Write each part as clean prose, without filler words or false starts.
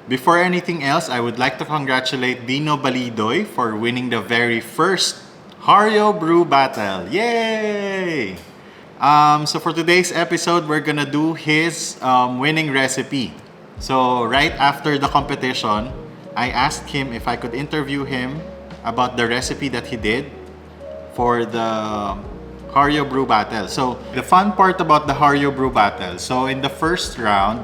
Before anything else, I would like to congratulate Dino Balidoy for winning the very first Hario Brew Battle. Yay! So for today's episode, we're gonna do his winning recipe. So right after the competition, I asked him if I could interview him about the recipe that he did for the Hario Brew Battle. So the fun part about the Hario Brew Battle, so in the first round,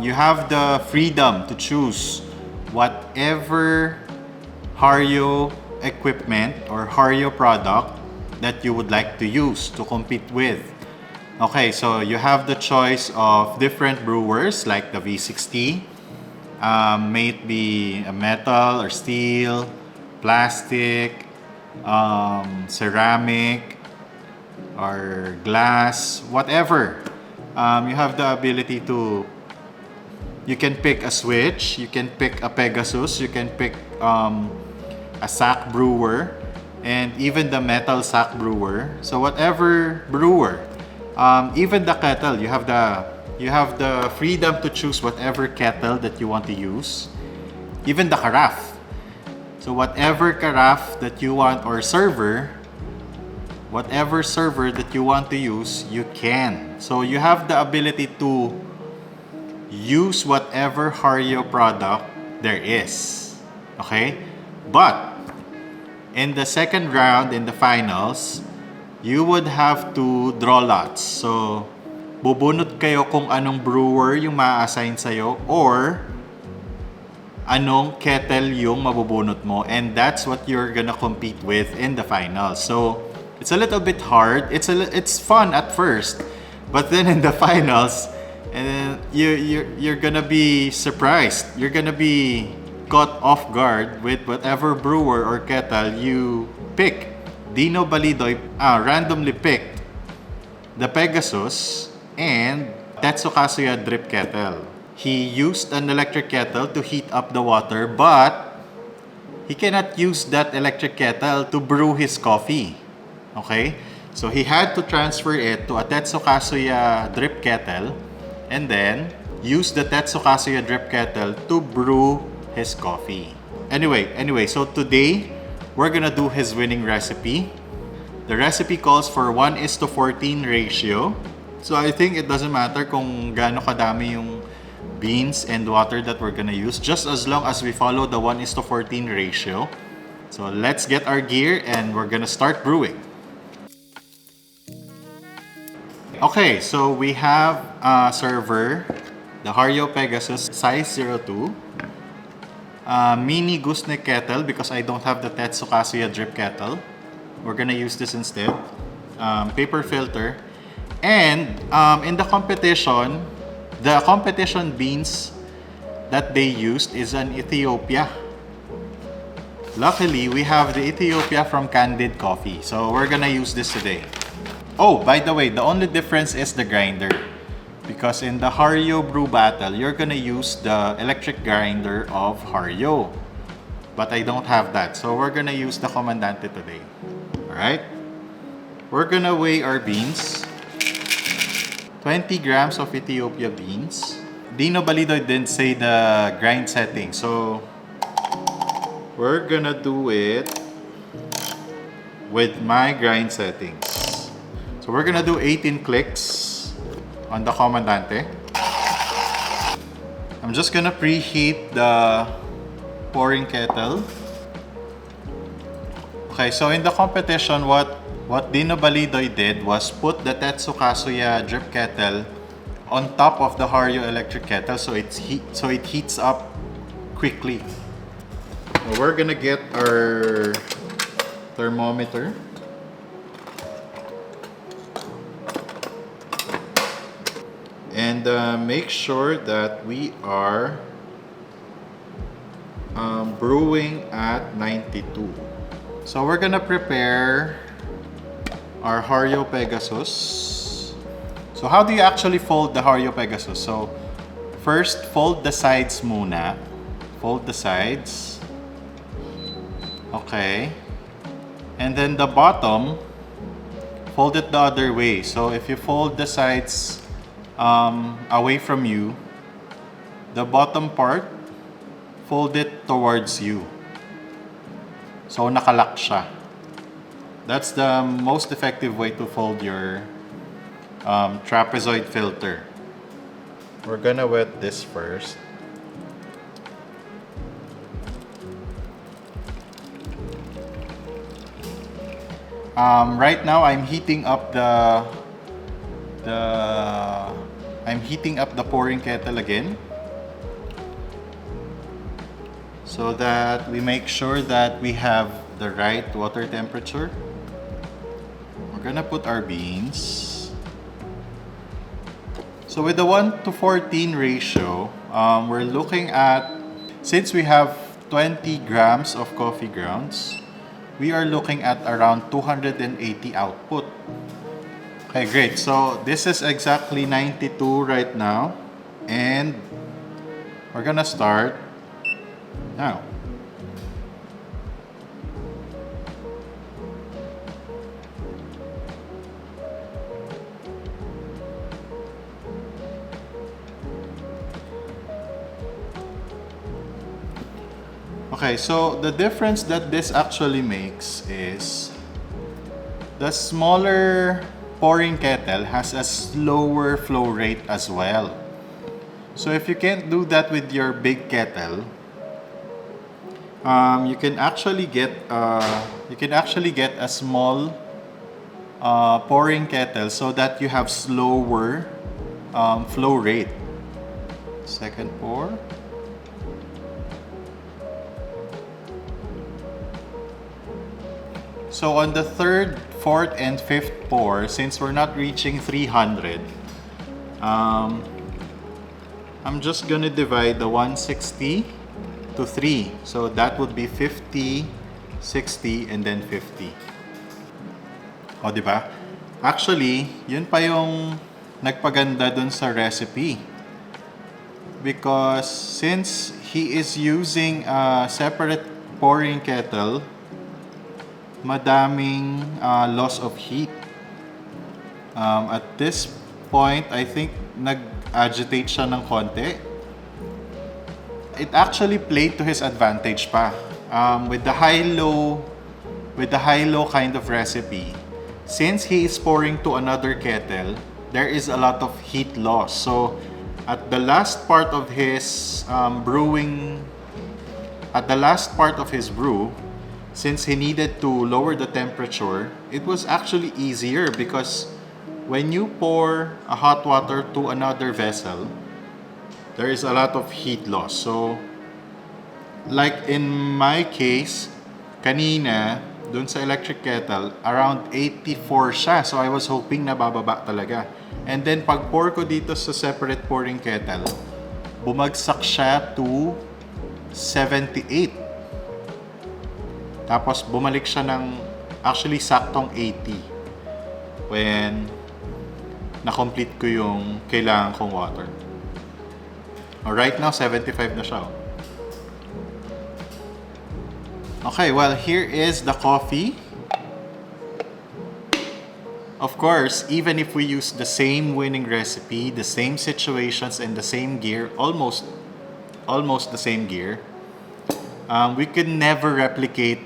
you have the freedom to choose whatever Hario equipment or Hario product that you would like to use to compete with. Okay, so you have the choice of different brewers like the V60, may it be a metal or steel, plastic, ceramic, or glass, whatever. You have the ability to, you can pick a switch, you can pick a Pegasus, you can pick a sack brewer, and even the metal sack brewer. So whatever brewer, even the kettle, you have the freedom to choose whatever kettle that you want to use. Even the carafe. So whatever carafe that you want or server, whatever server that you want to use, you can. So you have the ability to use whatever Hario product there is. Okay? But in the second round, in the finals, you would have to draw lots. So bubunot kayo kung anong brewer yung ma-assign sa'yo or anong kettle yung mabubunot mo, and that's what you're gonna compete with in the finals. So it's a little bit hard. It's fun at first, but then in the finals, and you're gonna be surprised. You're gonna be caught off guard with whatever brewer or kettle you pick. Dino Balidoy randomly picked the Pegasus and Tetsukasuya drip kettle. He used an electric kettle to heat up the water, but he cannot use that electric kettle to brew his coffee. Okay? So he had to transfer it to a Tetsukasuya drip kettle and then use the Tetsukasuya drip kettle to brew his coffee. Anyway, so today we're gonna do his winning recipe. The recipe calls for 1:14 ratio. So I think it doesn't matter kung gaano kadami yung beans and water that we're gonna use, just as long as we follow the 1:14 ratio. So let's get our gear and we're gonna start brewing. Okay, so we have a server, the Hario Pegasus size 02, mini gooseneck kettle because I don't have the Tetsukasuya drip kettle. We're gonna use this instead. Paper filter, and in the competition beans that they used is an Ethiopia. Luckily, we have the Ethiopia from Candid Coffee, so we're gonna use this today. Oh, by the way, the only difference is the grinder. Because in the Hario Brew Battle, you're gonna use the electric grinder of Hario. But I don't have that, so we're gonna use the Comandante today. Alright? We're gonna weigh our beans. 20 grams of Ethiopia beans. Dino Balidoy didn't say the grind setting, so we're gonna do it with my grind settings. So we're gonna do 18 clicks on the Comandante. I'm just gonna preheat the pouring kettle. Okay, so in the competition, what Dino Balidoy did was put the Tetsukasuya drip kettle on top of the Hario electric kettle so it heats up quickly. So we're gonna get our thermometer. And make sure that we are brewing at 92. So we're gonna prepare our Hario Pegasus. So how do you actually fold the Hario Pegasus? So first, fold the sides muna. Fold the sides. Okay. And then the bottom, fold it the other way. So if you fold the sides away from you, the bottom part, fold it towards you. So nakalock siya. That's the most effective way to fold your trapezoid filter. We're gonna wet this first. Right now I'm heating up the pouring kettle again, so that we make sure that we have the right water temperature. We're gonna put our beans. So with the 1:14 ratio, we're looking at, since we have 20 grams of coffee grounds, we are looking at around 280 output. Okay, great. So this is exactly 92 right now. And we're gonna start now. Okay, so the difference that this actually makes is the smaller pouring kettle has a slower flow rate as well. So if you can't do that with your big kettle, you can actually get a small pouring kettle so that you have slower flow rate. Second pour. So on the third, fourth, and fifth pour, since we're not reaching 300, I'm just gonna divide the 160 to 3. So that would be 50, 60, and then 50. O, di ba? Actually, yun pa yung nagpaganda dun sa recipe. Because since he is using a separate pouring kettle, madaming loss of heat. At this point, I think nag-agitate siya ng konti. It actually played to his advantage pa. With the high-low kind of recipe, since he is pouring to another kettle, there is a lot of heat loss. So at the last part of his brew, since he needed to lower the temperature, it was actually easier because when you pour a hot water to another vessel, there is a lot of heat loss. So, like in my case, kanina, dun sa electric kettle, around 84 siya. So, I was hoping na bababa talaga. And then, pag pour ko dito sa separate pouring kettle, bumagsak siya to 78. Tapos bumalik siya ng actually saktong 80 when na-complete ko yung kailangan kong water. Right now, 75 na siya. Okay, well, here is the coffee. Of course, even if we use the same winning recipe, the same situations, and the same gear, almost the same gear, we can never replicate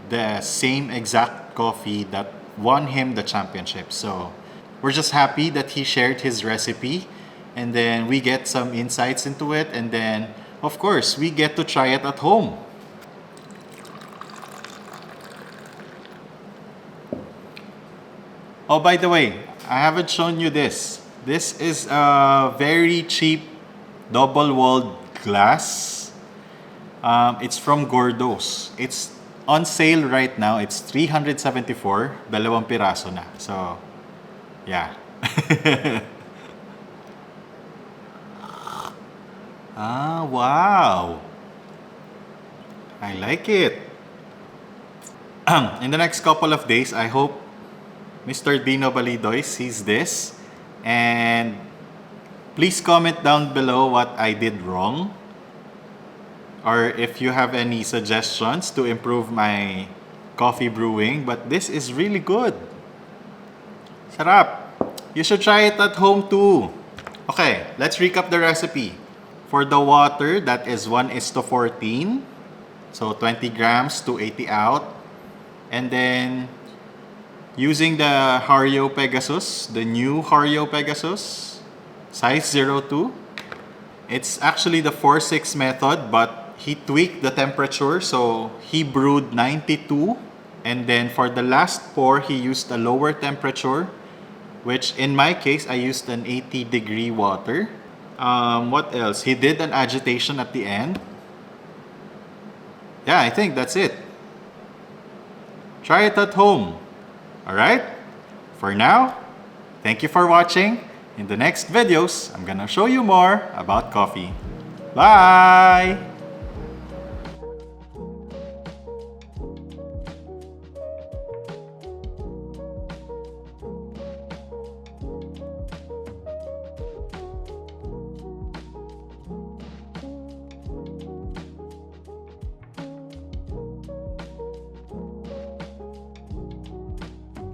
the same exact coffee that won him the championship. So we're just happy that he shared his recipe, and then we get some insights into it, and then of course we get to try it at home. Oh, by the way, I haven't shown you this. This is a very cheap double-walled glass. It's from Gordo's. It's on sale right now. It's 374, dalawang piraso na. So, yeah. Wow. I like it. In the next couple of days, I hope Mr. Dino Balidoy sees this. And please comment down below what I did wrong, or if you have any suggestions to improve my coffee brewing. But this is really good. Sarap. You should try it at home too. Okay, let's recap the recipe. For the water, that is 1:14. So 20 grams to 80 out. And then using the Hario Pegasus, the new Hario Pegasus, size 02. It's actually the 4-6 method, but he tweaked the temperature. So he brewed 92. And then for the last pour, he used a lower temperature, which in my case, I used an 80-degree water. What else? He did an agitation at the end. Yeah, I think that's it. Try it at home. Alright? For now, thank you for watching. In the next videos, I'm gonna show you more about coffee. Bye!